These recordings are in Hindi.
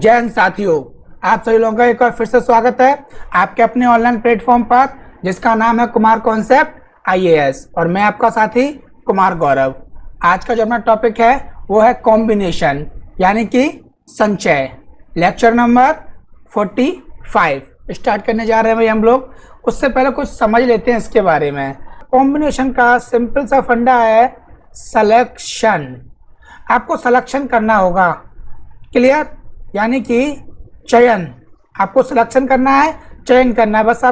जय हिंद साथियों, आप सभी लोगों का एक बार फिर से स्वागत है आपके अपने ऑनलाइन प्लेटफॉर्म पर जिसका नाम है कुमार कॉन्सेप्ट आईएएस और मैं आपका साथी कुमार गौरव। आज का जो अपना टॉपिक है वो है कॉम्बिनेशन यानी कि संचय। लेक्चर नंबर 45 स्टार्ट करने जा रहे हैं भाई हम लोग। उससे पहले कुछ समझ लेते हैं इसके बारे में। कॉम्बिनेशन का सिंपल सा फंडा है सिलेक्शन। आपको सिलेक्शन करना होगा, क्लियर, यानी कि चयन। आपको सिलेक्शन करना है, चयन करना है। बस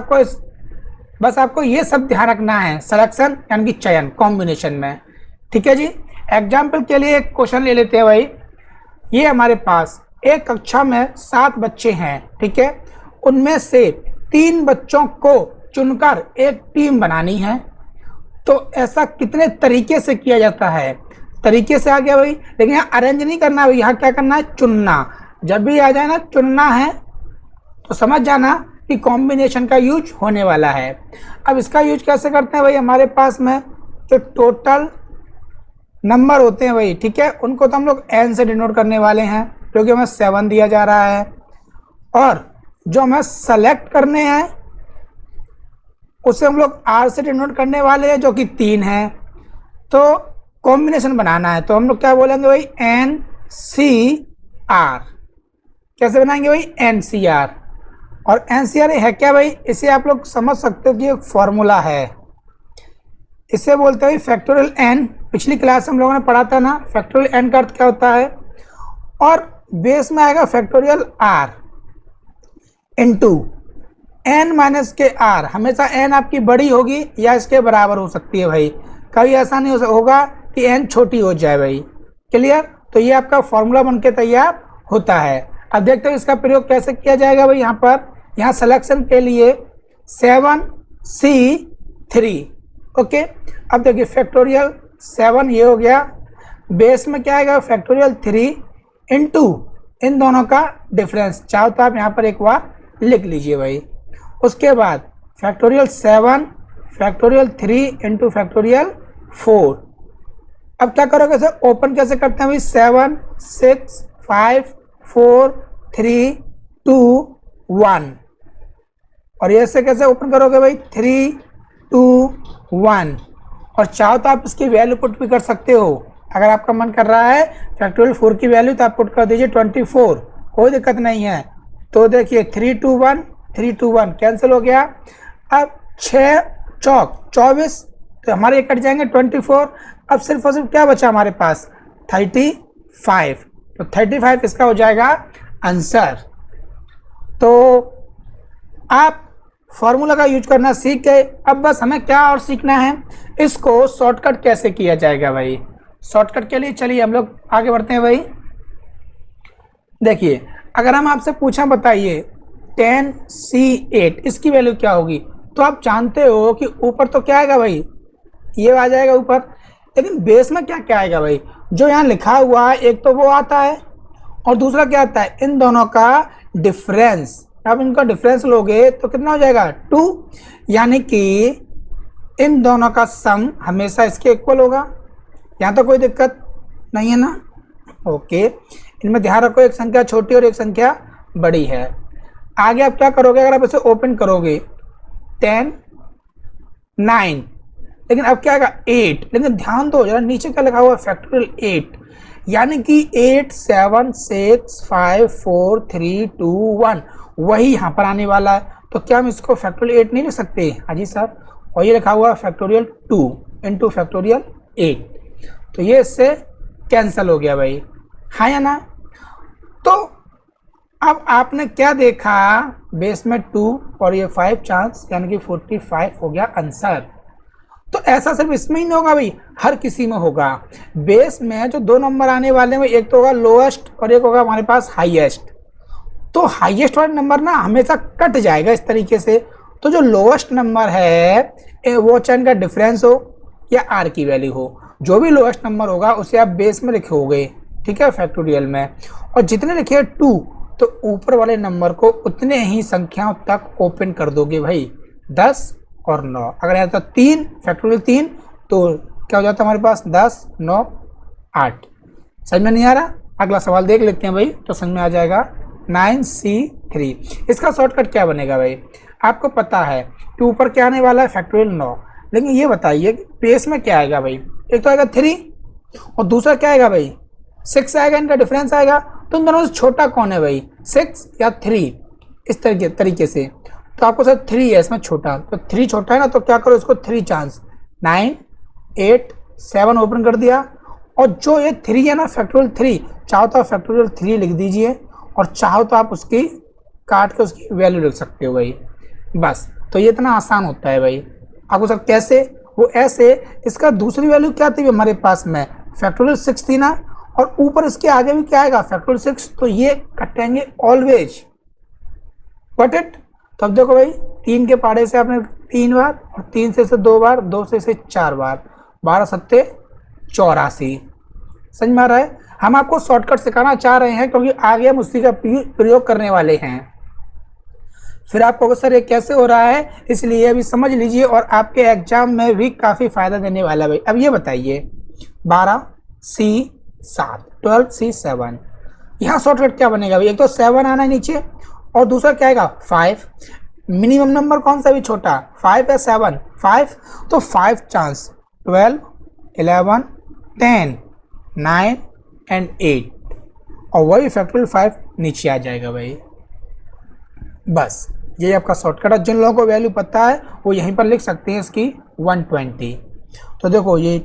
आपको ये सब ध्यान रखना है, सिलेक्शन यानी कि चयन कॉम्बिनेशन में। ठीक है जी। एग्जाम्पल के लिए एक क्वेश्चन ले लेते हैं भाई। ये हमारे पास एक कक्षा में 7 बच्चे हैं, ठीक है। उनमें से 3 बच्चों को चुनकर एक टीम बनानी है। तो ऐसा कितने तरीके से किया जाता है? तरीके से आ गया भाई, लेकिन यहाँ अरेंज नहीं करना भाई, यहाँ क्या करना है? चुनना। जब भी आ जाए ना चुनना है तो समझ जाना कि कॉम्बिनेशन का यूज होने वाला है। अब इसका यूज कैसे करते हैं भाई? हमारे पास में जो टोटल नंबर होते हैं भाई, ठीक है, उनको तो हम लोग n से डिनोट करने वाले हैं क्योंकि हमें 7 दिया जा रहा है। और जो हमें सेलेक्ट करने हैं उसे हम लोग r से डिनोट करने वाले हैं जो कि 3 है। तो कॉम्बिनेशन बनाना है तो हम लोग क्या बोलेंगे भाई? NCR। कैसे बनाएंगे भाई? NCR। और NCR है क्या भाई? इसे आप लोग समझ सकते हो कि एक फॉर्मूला है। इसे बोलते हैं फैक्टोरियल n। पिछली क्लास हम लोगों ने पढ़ा था ना, फैक्टोरियल n का अर्थ क्या होता है। और बेस में आएगा factorial r into n minus के r। हमेशा n आपकी बड़ी होगी या इसके बराबर हो सकती है भाई, कभी ऐसा नहीं होगा कि n छोटी हो जाए भाई, क्लियर। तो ये आपका फॉर्मूला बनके तैयार होता है। अब देखते हैं इसका प्रयोग कैसे किया जाएगा भाई। यहाँ सिलेक्शन के लिए 7C3, ओके। अब देखिए फैक्टोरियल 7 ये हो गया, बेस में क्या आएगा? फैक्टोरियल 3 इंटू इन दोनों का डिफरेंस। चाहो तो आप यहाँ पर एक बार लिख लीजिए भाई। उसके बाद फैक्टोरियल 7 फैक्टोरियल 3 इंटू फैक्टोरियल 4। अब क्या करोगे सर? ओपन कैसे करते हैं भाई? 7 6 5 4 3 2 1। और ये से कैसे ओपन करोगे भाई? 3 2 1। और चाहो तो आप इसकी वैल्यू पुट भी कर सकते हो। अगर आपका मन कर रहा है फैक्टोरियल 4 की वैल्यू तो आप पुट कर दीजिए 24, कोई दिक्कत नहीं है। तो देखिए 3 2 1 3 2 1 कैंसिल हो गया। अब 6 चौक 24, तो हमारे ये कट जाएंगे 24। अब सिर्फ और सिर्फ क्या बचा हमारे पास? 35। तो 35 इसका हो जाएगा आंसर। तो आप फॉर्मूला का यूज करना सीख गए। अब बस हमें क्या और सीखना है? इसको शॉर्टकट कैसे किया जाएगा भाई। शॉर्टकट के लिए चलिए हम लोग आगे बढ़ते हैं भाई। देखिए अगर हम आपसे पूछा बताइए 10C8 इसकी वैल्यू क्या होगी, तो आप जानते हो कि ऊपर तो क्या आएगा भाई? ये आ जाएगा ऊपर, लेकिन बेस में क्या क्या आएगा भाई? जो यहाँ लिखा हुआ है एक तो वो आता है और दूसरा क्या आता है? इन दोनों का डिफरेंस। अब इनका डिफरेंस लोगे तो कितना हो जाएगा? 2। यानी कि इन दोनों का सम हमेशा इसके इक्वल होगा। यहाँ तो कोई दिक्कत नहीं है ना, ओके। इनमें ध्यान रखो एक संख्या छोटी और एक संख्या बड़ी है। आगे आप क्या करोगे? अगर आप इसे ओपन करोगे 10 9, लेकिन अब क्या आएगा? 8। लेकिन ध्यान दो जरा नीचे क्या लिखा हुआ है? फैक्टोरियल 8। यानी कि 8 7 6 5 4 3 2 1 वही यहाँ पर आने वाला है। तो क्या हम इसको फैक्टोरियल 8 नहीं लिख सकते? हाँ जी सर। और ये लिखा हुआ है फैक्टोरियल 2 इंटू फैक्टोरियल 8। तो ये इससे कैंसिल हो गया भाई, हाँ या ना। तो अब आपने क्या देखा? बेस में 2 और ये 5 चांस, यानी कि 45 हो गया आंसर। तो ऐसा सिर्फ इसमें ही नहीं होगा भाई, हर किसी में होगा। बेस में जो 2 नंबर आने वाले हैं एक तो होगा लोएस्ट और एक होगा हमारे पास हाईएस्ट। तो हाईएस्ट वाला नंबर ना हमेशा कट जाएगा इस तरीके से। तो जो लोएस्ट नंबर है वो चाहे का डिफरेंस हो या आर की वैल्यू हो, जो भी लोएस्ट नंबर होगा उसे आप बेस में लिखोगे, ठीक है, फैक्टोरियल में। और जितने लिखे 2 तो ऊपर वाले नंबर को उतने ही संख्याओं तक ओपन कर दोगे भाई, 10 और 9। अगर यहाँ तक 3 फैक्टोरियल 3 तो क्या हो जाता है हमारे पास? 10 9 8। समझ में नहीं आ रहा? अगला सवाल देख लेते हैं भाई तो समझ में आ जाएगा। 9C3। इसका शॉर्टकट क्या बनेगा भाई? आपको पता है कि ऊपर क्या आने वाला है, फैक्टोरियल 9, लेकिन ये बताइए कि बेस में क्या आएगा भाई? एक तो आएगा 3 और दूसरा क्या आएगा भाई? 6 आएगा, इनका डिफरेंस आएगा। तो इन दोनों से छोटा कौन है भाई, 6 या 3? इस तरीके से तो आपको सर 3 है इसमें छोटा, तो 3 छोटा है ना, तो क्या करो इसको 3 चांस, 9 8 7 ओपन कर दिया। और जो ये 3 है ना, फैक्टोरियल 3, चाहो तो आप फैक्टोरियल 3 लिख दीजिए और चाहो तो आप उसकी काट के उसकी वैल्यू लिख सकते हो भाई, बस। तो ये इतना आसान होता है भाई। आपको सर कैसे? वो ऐसे, इसका दूसरी वैल्यू क्या थी हमारे पास में, फैक्टोरियल 6 थी ना, और ऊपर इसके आगे भी क्या आएगा, फैक्टोरियल 6, तो ये कटेंगे ऑलवेज, गॉट इट। तो अब देखो भाई, 3 के पाड़े से आपने 3 बार, और 3 से 2 बार, 2 से 4 बार, 12 सत्ते 84। समझ में आ रहा है? हम आपको शॉर्टकट सिखाना चाह रहे हैं क्योंकि आगे हम उसी का प्रयोग करने वाले हैं। फिर आपको सर ये कैसे हो रहा है, इसलिए अभी समझ लीजिए और आपके एग्जाम में भी काफ़ी फायदा देने वाला है भाई। अब ये बताइए, 12C7, 12C7, यहाँ शॉर्टकट क्या बनेगा भाई? एक तो 7 आना है नीचे और दूसरा क्या आएगा, 5। मिनिमम नंबर कौन सा भी छोटा, 5 या 7? 5, तो 5 चांस, 12 11 10 9 एंड 8, और वही फैक्टोरियल 5 नीचे आ जाएगा भाई, बस। ये आपका शॉर्टकट है। जिन लोगों को वैल्यू पता है वो यहीं पर लिख सकते हैं इसकी 120। तो देखो ये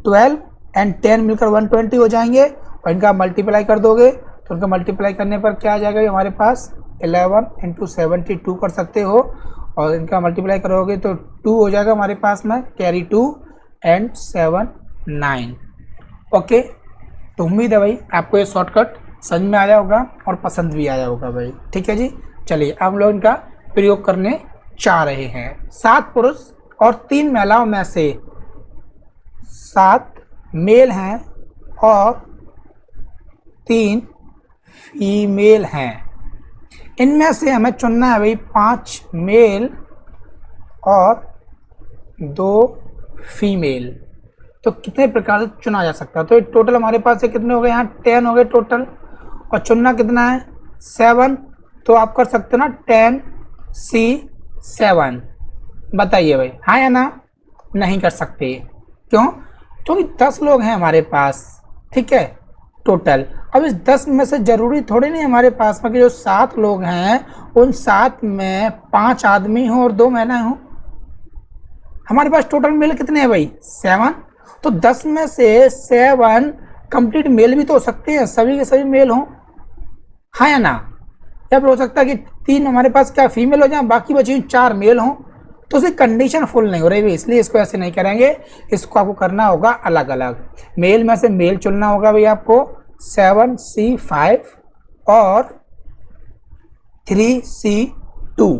12 एंड 10 मिलकर 120 हो जाएंगे, और इनका मल्टीप्लाई कर दोगे तो इनका मल्टीप्लाई करने पर क्या आ जाएगा हमारे पास, 11 × 72 कर सकते हो, और इनका मल्टीप्लाई करोगे तो 2 हो जाएगा हमारे पास में, कैरी 2 एंड 7 9। ओके, तो उम्मीद है भाई आपको ये शॉर्टकट समझ में आया होगा और पसंद भी आया होगा भाई। ठीक है जी, चलिए अब हम लोग इनका प्रयोग करने चाह रहे हैं। 7 पुरुष और 3 महिलाओं में से 7 मेल हैं और 3 फीमेल हैं। इनमें से हमें चुनना है भाई 5 मेल और 2 फीमेल। तो कितने प्रकार से चुना जा सकता है? तो टोटल हमारे पास से कितने हो गए, यहाँ 10 हो गए टोटल, और चुनना कितना है, 7। तो आप कर सकते हो ना 10C7। बताइए भाई, हाँ या ना? नहीं कर सकते, क्यों? क्योंकि 10 लोग हैं हमारे पास, ठीक है, टोटल। अब इस 10 में से जरूरी थोड़ी नहीं हमारे पास में कि जो 7 लोग हैं उन 7 में 5 आदमी हों और 2 महिलाएं हों। हमारे पास टोटल मेल कितने हैं भाई, 7। तो 10 में से 7 कंप्लीट मेल भी तो हो सकते हैं, सभी के सभी मेल हों, हाँ या ना? या फिर हो सकता है कि 3 हमारे पास क्या फीमेल हो जाए, बाकी बची 4 मेल हों। तो उसकी कंडीशन फुल नहीं हो रही भाई, इसलिए इसको ऐसे नहीं करेंगे, इसको आपको करना होगा अलग अलग। मेल में से मेल चुनना होगा भाई आपको, 7C5 और 3C2।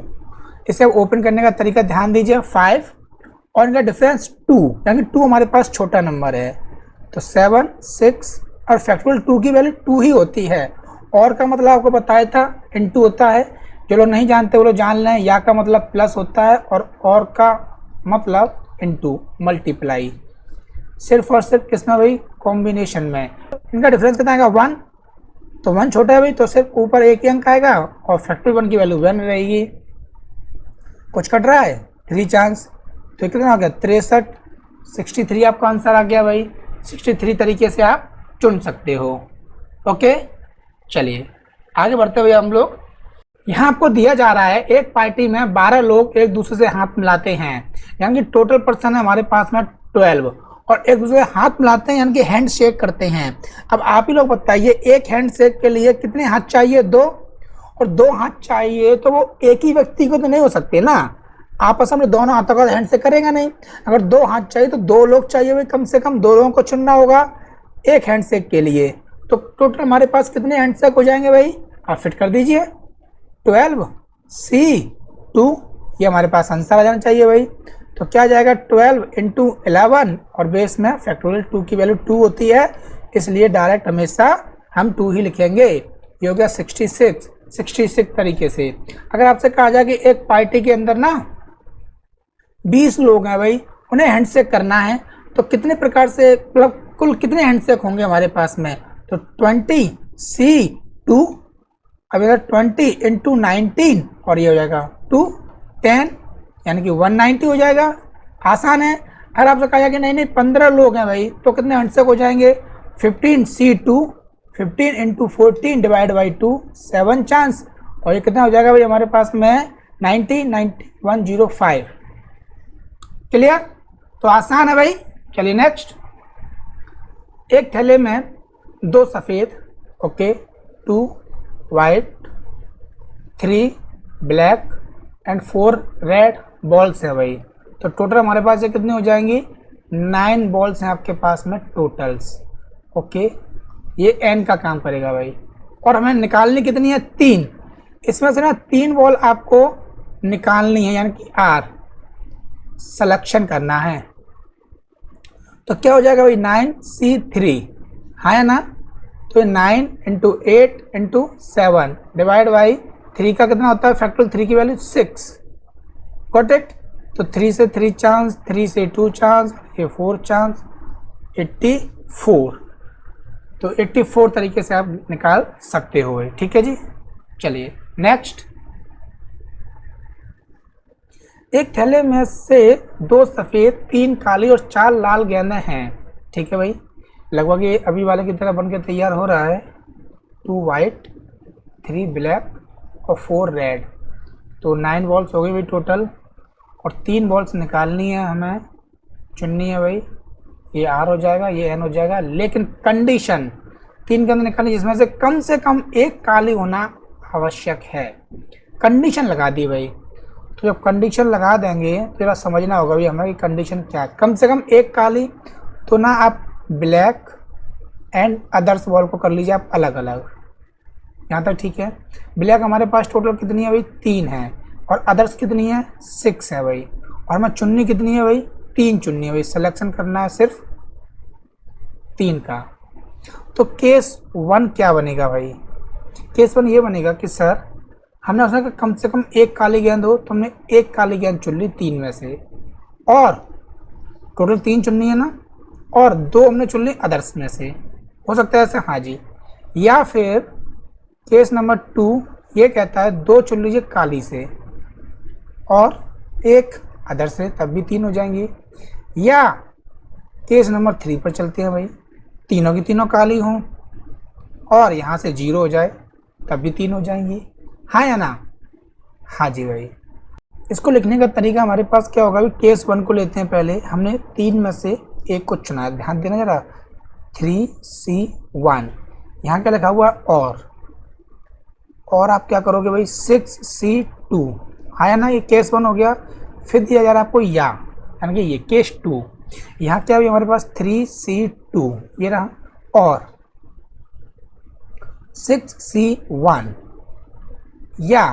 इसे ओपन करने का तरीका ध्यान दीजिए, 5 और इनका डिफरेंस 2, यानी 2 हमारे पास छोटा नंबर है। तो 7 6 और फैक्टोरियल 2 की वैल्यू 2 ही होती है। और का मतलब आपको बताया था इनटू होता है, जो लोग नहीं जानते वो लोग जान लें। या का मतलब प्लस होता है और का मतलब इनटू, मल्टीप्लाई, सिर्फ और सिर्फ किसमें भाई, कॉम्बिनेशन में। इनका डिफरेंस कितना आएगा, 1। तो 1 छोटा है भाई, तो सिर्फ ऊपर एक ही अंक आएगा और फैक्टोरियल 1 की वैल्यू 1 रहेगी। कुछ कट रहा है, 3 चांस, तो कितना आ गया, 63। 63 आपका आंसर आ गया भाई। 63 तरीके से आप चुन सकते हो। ओके, चलिए आगे बढ़ते हुए हम लोग, यहाँ आपको दिया जा रहा है एक पार्टी में 12 लोग एक दूसरे से हाथ मिलाते हैं, यानी कि टोटल पर्सन है हमारे पास में 12, और एक दूसरे से हाथ मिलाते हैं यानी कि हैंड शेक करते हैं। अब आप ही लोग बताइए, एक हैंड शेक के लिए कितने हाथ चाहिए, 2, और 2 हाथ चाहिए तो वो एक ही व्यक्ति को तो नहीं हो सकते ना, आपस में दोनों हाथों का हैंड शेक करेगा नहीं। अगर 2 हाथ चाहिए तो 2 लोग चाहिए भाई, कम से कम 2 लोगों को चुनना होगा एक हैंड शेक के लिए। तो टोटल हमारे पास कितने हैंड शेक हो जाएंगे भाई, आप फिट कर दीजिए, 12C2, ये हमारे पास आंसर आ जाना चाहिए भाई। तो क्या जाएगा, 12 × 11, और बेस में फैक्टोरियल 2 की वैल्यू 2 होती है, इसलिए डायरेक्ट हमेशा हम 2 ही लिखेंगे। ये हो गया 66 तरीके से। अगर आपसे कहा जाए कि एक पार्टी के अंदर ना 20 लोग हैं भाई, उन्हें हैंडशेक करना है, तो कितने प्रकार से, मतलब कुल कितने हैंडशेक होंगे हमारे पास में, तो 20C2 अब इधर 20 इंटू 19 और ये हो जाएगा 210 यानी कि 190 हो जाएगा। आसान है। अगर आपसे कहा जाए कि नहीं नहीं 15 लोग हैं भाई तो कितने आंसर हो जाएंगे 15C2 15 into 14 divide by 2 7 chance और ये कितना हो जाएगा भाई हमारे पास में 105। क्लियर? तो आसान है भाई। चलिए नेक्स्ट। एक थैले में 2 सफ़ेद okay 2 white 3 black and 4 red balls है भाई। तो टोटल हमारे पास ये कितनी हो जाएंगी 9 बॉल्स हैं आपके पास में टोटल्स। ओके ये n का काम करेगा भाई और हमें निकालनी कितनी है 3। इसमें से ना 3 बॉल आपको निकालनी है यानी कि R सिलेक्शन करना है। तो क्या हो जाएगा भाई 9C3 हाँ है ना। तो 9 इंटू 8 इंटू 7 डिवाइड बाई 3 का कितना होता है फैक्टोरियल 3 की वैल्यू 6। Got it? तो 3 से 3 चांस 3 से 2 चांस ये 4 चांस 84। तो 84 तरीके से आप निकाल सकते हो। ठीक है जी। चलिए नेक्स्ट। एक थैले में से 2 सफ़ेद 3 काली और 4 लाल गेंदें हैं। ठीक है भाई लगभग ये अभी वाले की तरह बन के तैयार हो रहा है। 2 वाइट 3 ब्लैक और 4 रेड। तो 9 बॉल्स हो गई भाई टोटल और 3 बॉल्स निकालनी है हमें चुननी है भाई। ये R हो जाएगा ये N हो जाएगा लेकिन कंडीशन 3 के अंदर निकालनी जिसमें से कम एक काली होना आवश्यक है। कंडीशन लगा दी भाई। तो जब कंडीशन लगा देंगे तो जरा समझना होगा भाई हमें कि कंडीशन क्या है। कम से कम एक काली तो ना आप ब्लैक एंड अदर्स बॉल को कर लीजिए आप अलग अलग। यहाँ तक ठीक है। ब्लैक हमारे पास टोटल कितनी है भाई 3 है और अदर्स कितनी है 6 है भाई और हमें चुननी कितनी है भाई 3 चुननी है भाई। सिलेक्शन करना है सिर्फ 3 का। तो केस 1 क्या बनेगा भाई? केस 1 ये बनेगा कि सर हमने उसने कहा कम से कम एक काली गेंद हो तो हमने एक काली गेंद चुन ली 3 में से और टोटल 3 चुननी है ना और 2 हमने चुन ली अदर्स में से। हो सकता है ऐसे हाँ जी। या फिर केस नंबर 2 ये कहता है 2 चुन लीजिए काली से और 1 अदर से तब भी 3 हो जाएंगी। या केस नंबर 3 पर चलते हैं भाई तीनों की तीनों काली हों और यहाँ से 0 हो जाए तब भी 3 हो जाएंगी। हाँ या ना? हाँ जी भाई। इसको लिखने का तरीका हमारे पास क्या होगा? केस 1 को लेते हैं पहले। हमने 3 में से एक को चुना है। ध्यान देना जरा 3C1 यहाँ क्या लिखा हुआ और आप क्या करोगे भाई 6C2 हाँ या ना। ये केस 1 हो गया। फिर दिया जा रहा है आपको यानी कि ये केस 2। यहाँ क्या भी हमारे पास 3C2 ये रहा और 6C1 या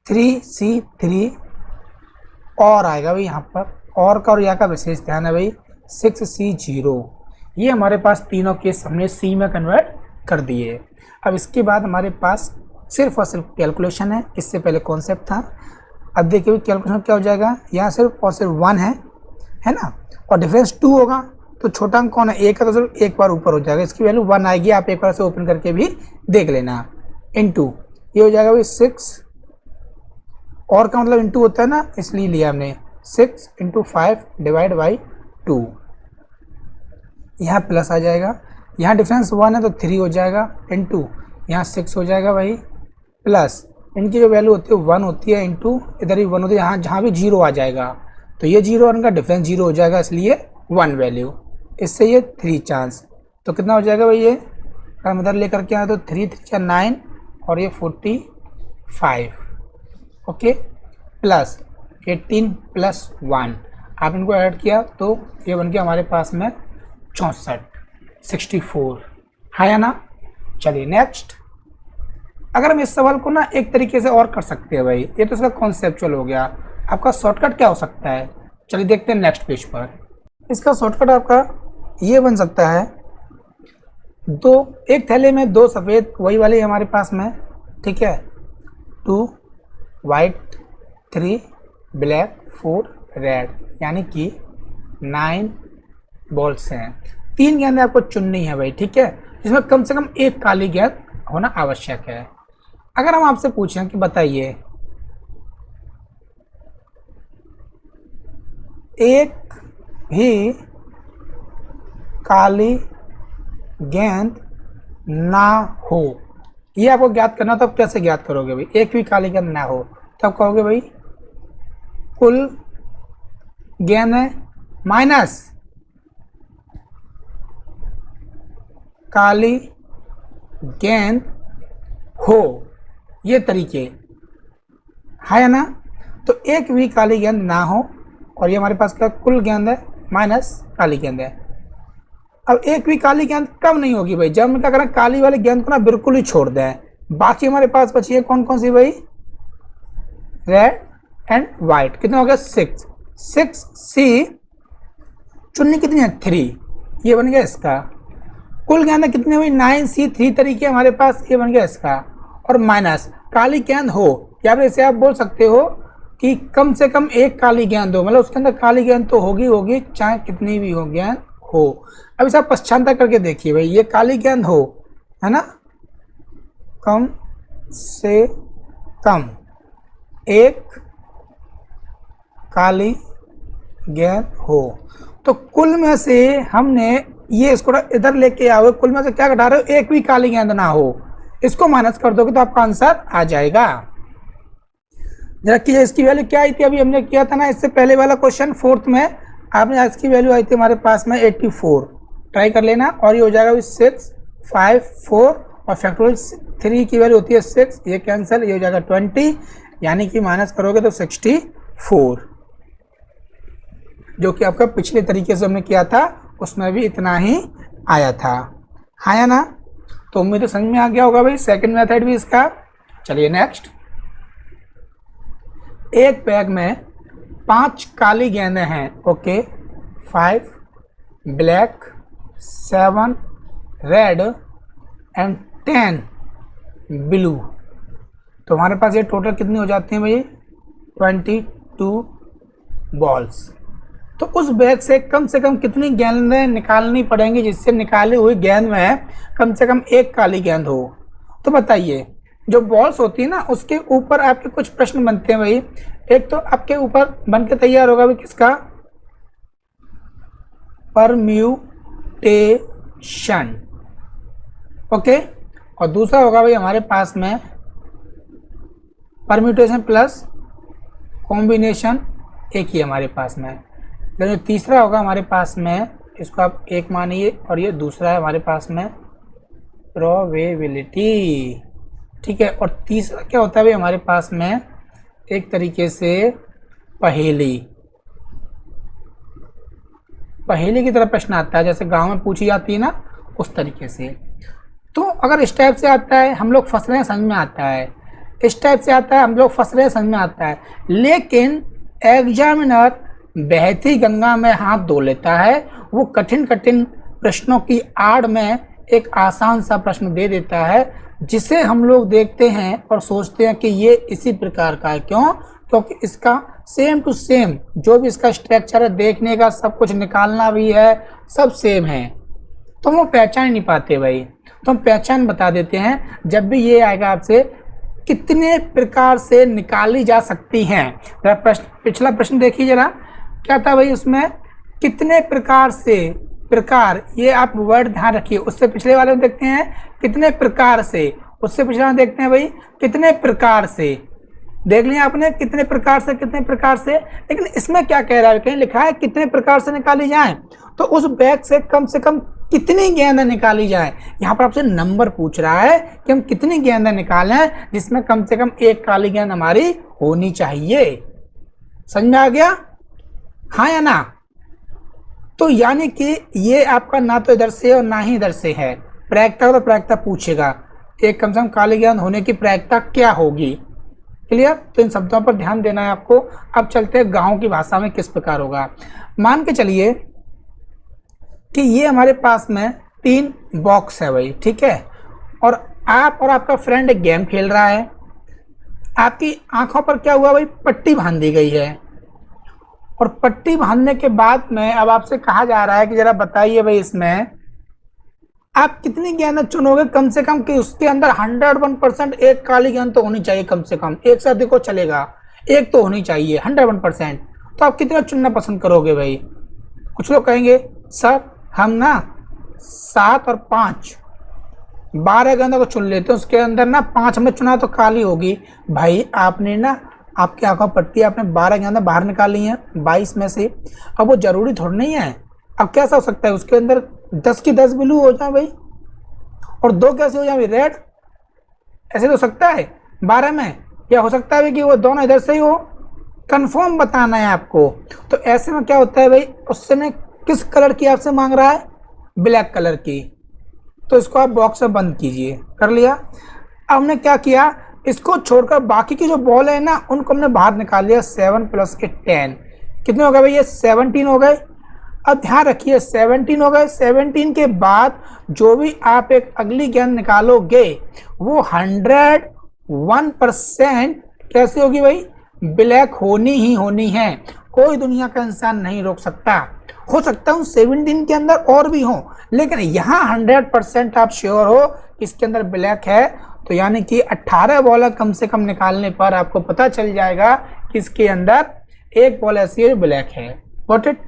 3C3 और आएगा भाई यहाँ पर और का और या का विशेष ध्यान है भाई 6C0। ये हमारे पास तीनों केस हमने C में कन्वर्ट कर दिए। अब इसके बाद हमारे पास सिर्फ और सिर्फ कैलकुलेशन है। इससे पहले कॉन्सेप्ट था। अब देखिए कैलकुलेशन क्या हो जाएगा। यहाँ सिर्फ और सिर्फ 1 है ना और डिफरेंस 2 होगा तो छोटा अंक कौन है 1 है तो सिर्फ एक बार ऊपर हो जाएगा। इसकी वैल्यू 1 आएगी। आप एक बार से ओपन करके भी देख लेना। इनटू ये हो जाएगा भाई 6 और का मतलब इनटू होता है ना इसलिए लिया हमने 6 इंटू 5 डिवाइड बाई 2। यहाँ प्लस आ जाएगा। यहाँ डिफरेंस 1 है तो 3 हो जाएगा इनटू यहाँ 6 हो जाएगा भाई प्लस इनकी जो वैल्यू होती है 1 होती है इंटू इधर ही 1 होती है। यहाँ जहाँ भी 0 आ जाएगा तो ये 0 और इनका डिफरेंस 0 हो जाएगा इसलिए 1 वैल्यू। इससे ये 3 चांस तो कितना हो जाएगा भाई ये अगर हम इधर लेकर के आए तो 3 3 9 और ये 45 ओके प्लस 18 प्लस 1 आप इनको ऐड किया तो ये बन के हमारे पास में 64 है या ना। चलिए नेक्स्ट। अगर हम इस सवाल को ना एक तरीके से और कर सकते हैं भाई। ये तो इसका कॉन्सेप्चुअल हो गया। आपका शॉर्टकट क्या हो सकता है? चलिए देखते हैं नेक्स्ट पेज पर। इसका शॉर्टकट आपका ये बन सकता है एक थैले में 2 सफ़ेद वही वाली हमारे पास में ठीक है 2 वाइट 3 ब्लैक 4 रेड यानी कि 9 बॉल्स हैं। 3 गेंदें आपको चुननी है भाई ठीक है जिसमें कम से कम एक काली गेंद होना आवश्यक है। अगर हम आपसे पूछें कि बताइए एक भी काली गेंद ना हो, ये आपको ज्ञात करना, तो आप कैसे ज्ञात करोगे भाई? एक भी काली गेंद ना हो तब कहोगे भाई कुल गेंद है माइनस काली गेंद हो, ये तरीके है ना। तो एक भी काली गेंद ना हो और ये हमारे पास क्या कुल गेंद है माइनस काली गेंद है। अब एक भी काली गेंद कब नहीं होगी भाई? जब हम क्या करें काली वाली गेंद को ना बिल्कुल ही छोड़ दें। बाकी हमारे पास बची है कौन कौन सी भाई? Red and white. कितना हो गया? 6 सी चुन्नी कितनी है? 3, ये बन गया इसका। कुल गेंद कितनी हुई? 9 सी 3 तरीके हमारे पास, ये बन गया इसका। और माइनस काली गेंद हो, या फिर इसे आप बोल सकते हो कि कम से कम एक काली गेंद हो, मतलब उसके अंदर काली गेंद तो होगी चाहे कितनी भी हो गेंद हो। अब इसे आप पश्चांतर करके देखिए भाई, ये काली गेंद हो है ना, कम से कम एक काली गेंद हो। तो कुल में से हमने ये इसको इधर लेके आओ, कुल में से क्या घटा रहे हो? एक भी काली गेंद ना हो, इसको माइनस कर दोगे तो आपका आंसर आ जाएगा। जरा कि इसकी वैल्यू क्या आई थी? अभी हमने किया था ना इससे पहले वाला क्वेश्चन 4th में, आपने इसकी वैल्यू आई थी हमारे पास में 84। ट्राई कर लेना। और ये हो जाएगा 6 5 4 और फैक्टोरियल 3 की वैल्यू होती है 6, ये कैंसिल, ये हो जाएगा 20, यानी कि माइनस करोगे तो 64, जो कि आपका पिछले तरीके से हमने किया था उसमें भी इतना ही आया था, है ना। तो उम्मीद है समझ में आ गया होगा भाई सेकंड मेथड भी इसका। चलिए नेक्स्ट। एक बैग में 5 काली गेंदें हैं, okay, 5 black, 7 red and 10 blue. तो हमारे पास ये टोटल कितनी हो जाती हैं भाई? 22 बॉल्स। तो उस बैग से कम कितनी गेंदें निकालनी पड़ेंगी जिससे निकाली हुई गेंद में कम से कम एक काली गेंद हो? तो बताइए, जो बॉल्स होती है ना उसके ऊपर आपके कुछ प्रश्न बनते हैं भाई। एक तो आपके ऊपर बन के तैयार होगा भाई किसका? Permutation, okay. और दूसरा होगा भाई हमारे पास में परम्यूटेशन प्लस कॉम्बिनेशन, एक ही हमारे पास में। लेकिन तीसरा होगा हमारे पास में, इसको आप एक मानिए, और ये दूसरा है हमारे पास में प्रोबेबिलिटी, ठीक है। और तीसरा क्या होता है भाई हमारे पास में? एक तरीके से पहेली की तरह प्रश्न आता है, जैसे गांव में पूछी जाती है ना उस तरीके से। तो अगर इस टाइप से आता है हम लोग फंस रहे हैं समझ में आता है, इस टाइप से आता है हम लोग फंस रहे हैं समझ में आता है। लेकिन एग्जामिनर बहती गंगा में हाथ धो लेता है, वो कठिन प्रश्नों की आड़ में एक आसान सा प्रश्न दे देता है, जिसे हम लोग देखते हैं और सोचते हैं कि ये इसी प्रकार का है। क्यों? क्योंकि इसका सेम टू सेम जो भी इसका स्ट्रक्चर है, देखने का सब कुछ, निकालना भी है, सब सेम है। तो हम लोग पहचान नहीं पाते भाई, तो हम पहचान बता देते हैं। जब भी ये आएगा आपसे कितने प्रकार से निकाली जा सकती हैं, पिछला प्रश्न देखिए जरा, क्या था भाई उसमें? कितने प्रकार से, प्रकार, ये आप वर्ड ध्यान रखिए। उससे पिछले वाले में देखते हैं कितने प्रकार से, उससे पिछले वाले देखते हैं भाई कितने प्रकार से। देख लिया आपने कितने प्रकार से, कितने प्रकार से। लेकिन इसमें क्या कह रहा है? कहीं लिखा है कितने प्रकार से निकाली जाए, तो उस बैग से कम कितनी गेंदें निकाली जाए। यहाँ पर आपसे नंबर पूछ रहा है कि हम कितनी गेंदें निकालें जिसमें कम से कम एक काली गेंद हमारी होनी चाहिए। समझ में आ गया, हाँ या ना? तो यानी कि ये आपका ना तो इधर से और ना ही इधर से है। प्रायिकता तो प्रायिकता पूछेगा, एक कम से कम काली गेंद होने की प्रायिकता क्या होगी। क्लियर? तो इन शब्दों पर ध्यान देना है आपको। अब चलते हैं गांव की भाषा में किस प्रकार होगा। मान के चलिए कि ये हमारे पास में 3 बॉक्स है भाई, ठीक है। और आप और आपका फ्रेंड एक गेम खेल रहा है। आपकी आंखों पर क्या हुआ भाई? पट्टी बांध दी गई है। और पट्टी बांधने के बाद में अब आपसे कहा जा रहा है कि जरा बताइए भाई इसमें आप कितनी गेंद चुनोगे कम से कम कि उसके अंदर 101% एक काली गेंद तो होनी चाहिए, कम से कम एक से अधिक को चलेगा, एक तो होनी चाहिए 101%। तो आप कितना चुनना पसंद करोगे भाई? कुछ लोग कहेंगे सर हम ना 7 और 5 12 गेंदों को चुन लेते हैं, उसके अंदर ना 5 हमने चुना तो काली होगी। भाई आपने ना, आपकी आंखों पट्टी, आपने 12 गेंदें बाहर निकाली हैं 22 में से। अब वो जरूरी थोड़ी नहीं है। अब कैसा हो सकता है उसके अंदर 10 की 10 ब्लू हो जाए भाई, और 2 कैसे हो जाए भाई रेड? ऐसे तो सकता है 12 में, या हो सकता है कि वो दोनों इधर से ही हो। कंफर्म बताना है आपको। तो ऐसे में क्या होता है भाई, उसने किस कलर की आपसे मांग रहा है? ब्लैक कलर की। तो इसको आप बॉक्स में बंद कीजिए। कर लिया। अब हमने क्या किया, इसको छोड़कर बाकी की जो बॉल है ना उनको हमने बाहर निकाल लिया। 7 प्लस के 10 कितने हो गए भाई? ये 17 हो गए। अब ध्यान रखिए 17 हो गए। 17 के बाद जो भी आप एक अगली गेंद निकालोगे वो 101% कैसे होगी भाई? ब्लैक होनी ही होनी है। कोई दुनिया का इंसान नहीं रोक सकता। हो सकता है 17 के अंदर और भी हो, लेकिन यहाँ 100% आप श्योर हो इसके अंदर ब्लैक है। तो यानी कि 18 बॉल कम से कम निकालने पर आपको पता चल जाएगा कि इसके अंदर एक बॉल ऐसी है जो ब्लैक है। Got it?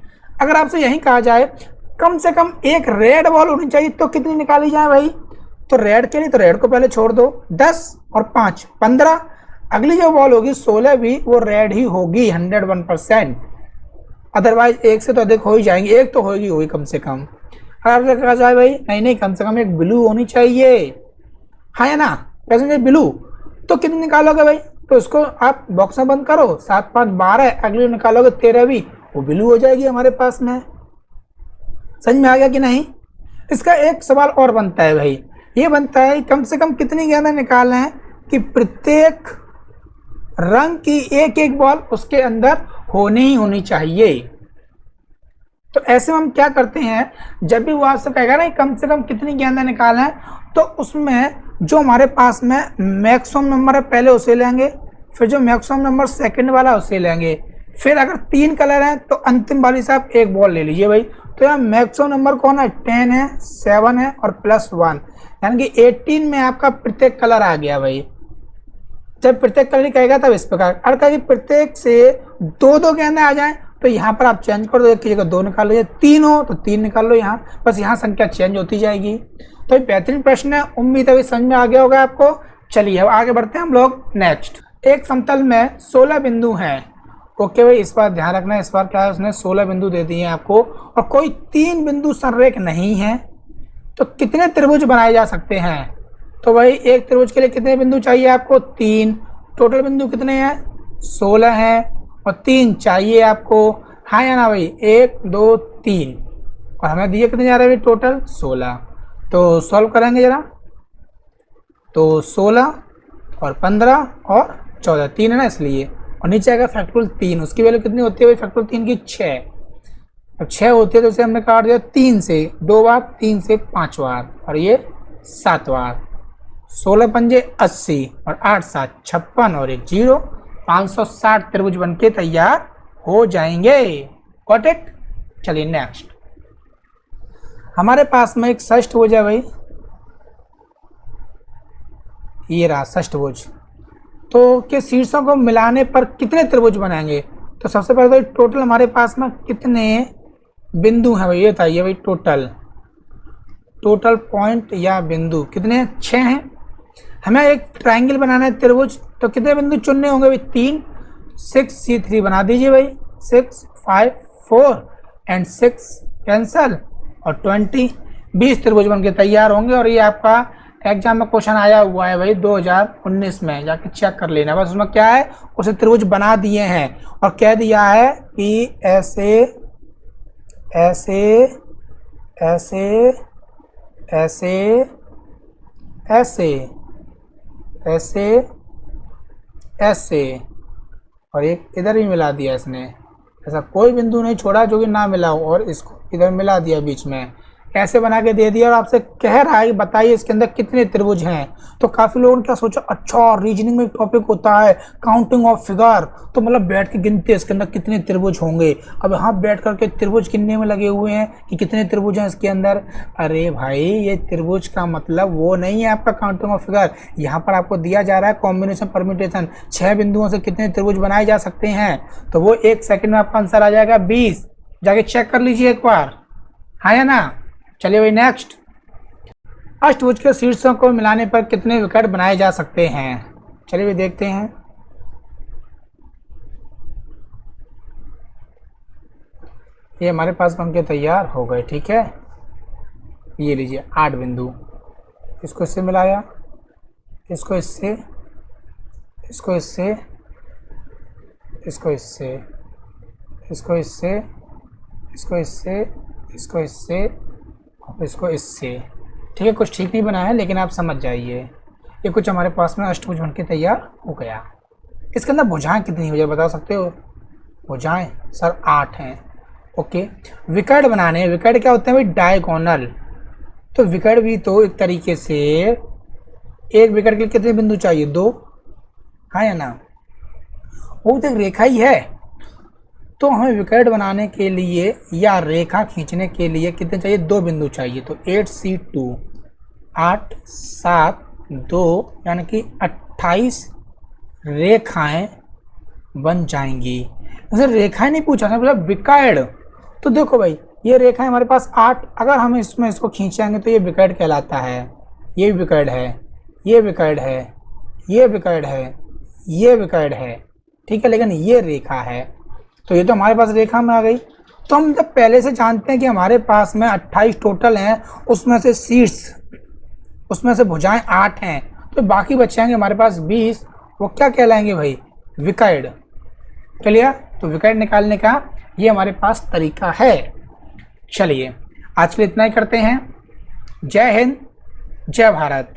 अगर आपसे यही कहा जाए कम से कम एक रेड बॉल होनी चाहिए तो कितनी निकाली जाए भाई? तो रेड के लिए तो रेड को पहले छोड़ दो, 10 और 5 15। अगली जो बॉल होगी 16 भी वो रेड ही होगी 101%। अदरवाइज एक से तो अधिक हो ही जाएंगे, एक तो होगी कम से कम। अगर आपसे कहा जाए भाई नहीं नहीं कम से कम एक ब्लू होनी चाहिए, हाँ या ना, कैसे ब्लू, तो कितनी निकालोगे भाई? तो इसको आप बॉक्स में बंद करो। 7 5 12, अगली निकालोगे 13 वो ब्लू हो जाएगी हमारे पास में। समझ में आ गया कि नहीं? इसका एक सवाल और बनता है भाई, ये बनता है कम से कम कितनी गेंदें निकालना है कि प्रत्येक रंग की एक एक बॉल उसके अंदर होनी ही होनी चाहिए। तो ऐसे में हम क्या करते हैं, जब भी वो आपसे कहेगा ना कम से कम कितनी गेंदें निकालना है, तो उसमें जो हमारे पास में मैक्सिमम नंबर है पहले उसे लेंगे, फिर जो मैक्सिमम नंबर सेकंड वाला उसे लेंगे, फिर अगर 3 कलर हैं तो अंतिम वाली से आप एक बॉल ले लीजिए भाई। तो यहाँ मैक्सिमम नंबर कौन है? 10 है, 7 है और +1, यानी कि 18 में आपका प्रत्येक कलर आ गया भाई। जब प्रत्येक कलर कहेगा तब इस प्रकार, अगर कहीं प्रत्येक से 2 गेंदें आ जाएं तो यहाँ पर आप चेंज कर दो, एक की जगह 2 निकाल लो, 3 हो तो 3 निकाल लो यहाँ, बस यहाँ संख्या चेंज होती जाएगी। तो ये बेहतरीन प्रश्न है, उम्मीद है समझ में आ गया होगा आपको। चलिए अब आगे बढ़ते हैं हम लोग नेक्स्ट। एक समतल में 16 बिंदु हैं। ओके भाई, इस बार ध्यान रखना, इस बार क्या है उसने 16 बिंदु दे दिए हैं आपको, और कोई 3 बिंदु संरेख नहीं है। तो कितने त्रिभुज बनाए जा सकते हैं? तो भाई एक त्रिभुज के लिए कितने बिंदु चाहिए आपको? 3। टोटल बिंदु कितने हैं? 16 हैं, और 3 चाहिए आपको, हाँ या ना भाई? 1 2 3, और हमें दिए कितने जा रहे हैं भाई? टोटल 16। तो सॉल्व करेंगे जरा। तो 16 और 15 और 14, 3 है ना इसलिए, और नीचे आएगा फैक्टोरियल 3। उसकी वैल्यू कितनी होती है भाई फैक्टोरियल 3 की? 6। अब 6 होती है तो इसे हमने काट दिया 3 से 2 बार, 3 से 5 बार, और ये 7 बार। 16 पंजे 80 और 8 7 56 और 1 0, 560 त्रिभुज बनके तैयार हो जाएंगे। Got it? चलिए नेक्स्ट, हमारे पास में एक षष्ठभुज है भाई, ये रहा षष्ठभुज। तो के शीर्षों को मिलाने पर कितने त्रिभुज बनाएंगे? तो सबसे पहले तो टोटल हमारे पास में कितने बिंदु हैं भाई, ये बताइए भाई। टोटल पॉइंट या बिंदु कितने? 6 हैं। हमें एक ट्रायंगल बनाना है त्रिभुज, तो कितने बिंदु चुनने होंगे भाई? 3। 6 C3 बना दीजिए भाई। 6 5 4 एंड 6 कैंसल, और 20 त्रिभुज बन के तैयार होंगे। और ये आपका एग्जाम में क्वेश्चन आया हुआ है भाई 2019 में, जाके चेक कर लेना। बस उसमें क्या है, उसे त्रिभुज बना दिए हैं और कह दिया है कि ऐसे ऐसे ऐसे ऐसे ऐसे ऐसे ऐसे, और एक इधर भी मिला दिया इसने। ऐसा कोई बिंदु नहीं छोड़ा जो कि ना मिला हो, और इसको इधर मिला दिया बीच में। ऐसे बना के दे दिया और आपसे कह रहा है कि बताइए इसके अंदर कितने त्रिभुज हैं। तो काफ़ी लोगों ने क्या सोचा, अच्छा रीजनिंग में एक टॉपिक होता है काउंटिंग ऑफ फिगर, तो मतलब बैठ के गिनते हैं इसके अंदर कितने त्रिभुज होंगे। अब यहाँ बैठ करके त्रिभुज गिनने में लगे हुए हैं कि कितने त्रिभुज हैं इसके अंदर। अरे भाई ये त्रिभुज का मतलब वो नहीं है आपका काउंटिंग ऑफ फिगर। यहाँ पर आपको दिया जा रहा है कॉम्बिनेशन परम्यूटेशन, 6 बिंदुओं से कितने त्रिभुज बनाए जा सकते हैं। तो वो 1 सेकंड में आपका आंसर आ जाएगा 20। जाके चेक कर लीजिए एक बार, हाँ या ना। चलिए भाई नेक्स्ट, अष्टभुज के शीर्षों को मिलाने पर कितने विकट बनाए जा सकते हैं। चलिए भाई देखते हैं। ये हमारे पास बनके तैयार हो गए, ठीक है। ये लीजिए 8 बिंदु, इसको इससे मिलाया, इसको इससे, इसको इससे, इसको इससे, इसको इससे, इसको इससे, इसको इससे, इसको इससे। ठीक है, कुछ ठीक नहीं बना है लेकिन आप समझ जाइए। ये कुछ हमारे पास में अष्टभुज बनके तैयार हो गया। इसके अंदर भुजाएं कितनी हो जाए बता सकते हो। भुजाएं सर 8 हैं। ओके, विकर्ण बनाने, विकर्ण क्या होते हैं भाई, डायगोनल। तो विकर्ण भी तो एक तरीके से, एक विकर्ण के लिए कितने बिंदु चाहिए, 2, हाँ या ना। वो तो एक रेखा ही है, तो हमें विकर्ण बनाने के लिए या रेखा खींचने के लिए कितने चाहिए, 2 बिंदु चाहिए। तो 8C2, 8 7 2 यानी कि 28 रेखाएं बन जाएंगी। जैसे रेखाएं नहीं पूछा था, मतलब विकर्ण। तो देखो भाई ये रेखाएं हमारे पास 8, अगर हम इसमें इसको खींचेंगे तो ये विकर्ण कहलाता है। ये विकर्ण है, ये विकर्ण है, ये विकर्ण है, ये विकर्ण है, ठीक है। लेकिन ये रेखा है, तो ये तो हमारे पास रेखा में आ गई। तो हम जब पहले से जानते हैं कि हमारे पास में 28 टोटल हैं, उसमें से शीर्ष, उसमें से भुजाएं 8 हैं, तो बाकी बचेंगे हमारे पास 20, वो क्या कहलाएंगे भाई, विकर्ण। क्लियर। तो विकर्ण निकालने का ये हमारे पास तरीका है। चलिए आज के लिए इतना ही करते हैं। जय हिंद, जय भारत।